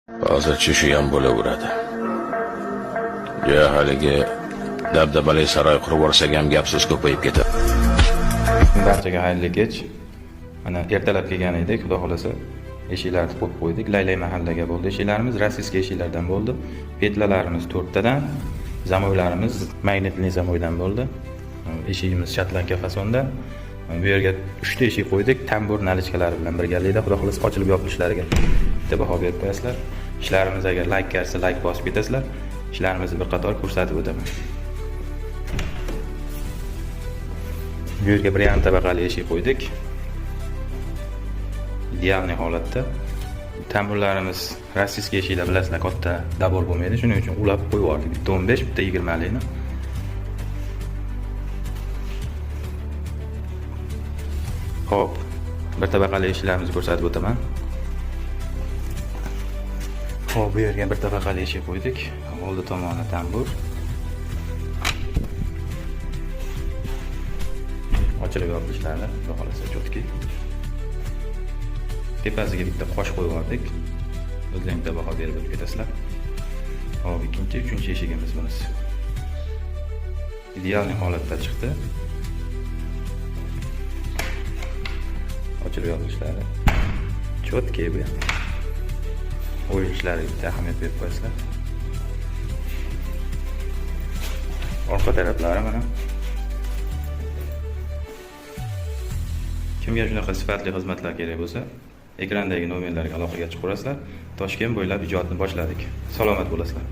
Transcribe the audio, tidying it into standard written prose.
Hozircha shu ham bo'laveradi. Haligi dabdabali saroy qurib yuborsak ham gap-so'z ko'payib ketadi. Barchaga xayrli kech. Mana ertalab kelgan edik, xudo xolasa eshiklarni qo'yib qo'ydik. Laylay mahallaga bo'ldi. Eshiklarimiz rossiyskiy eshiklardan bo'ldi. Petlalarimiz 4 tadan, zamoylarimiz magnitli zamoydan bo'ldi. Eshigimiz shatlanka fasonda. Bu yerga 3 ta eshik qo'ydik, tambur nalichkalari bilan birgalikda, xudo xolasa ochilib yopilishlariga bitta baho berib qo'yasizlar. Ishlarimiz agar like kelsa, like bosib ketasizlar. Ishlarimizni bir qator ko'rsatib o'taman. Bu yerga bir ham tabaqali eshik qo'ydik. Idealniy holatda. Tamburlarimiz rossiyskiy eshiklar bilasizlar, katta dabor bo'lmaydi, shuning uchun ulab qo'yib yubordik. Bitta 15, bitta 20 likni. Xo'p, bir tabaqali eshiklarimizni ko'rsatib o'taman. Xo'p, bu yerga bir tabaqali eshik qo'ydik. Oldi tomoni tambur. Ochilib yopilishlari, xudo xolasa cho'tki. Tepasiga bitta qosh qo'yib yubordik. O'zlaring bitta baho berib ketasizlar. Hop, ikkinchi, uchinchi eshigimiz bunisi. Idealniy holatda chiqdi. Ochilib yopilishlari cho'tki bu. O'yishlariga bitta ahamiyat berib qo'yasizlar. Orqa taraflari mana. Kimga shunaqa sifatli xizmatlar kerak bo'lsa, ekrandagi nomerlarga aloqaga chiqib qo'yasizlar. Toshkent bo'ylab ijodni boshladik. Salomat bo'lasizlar.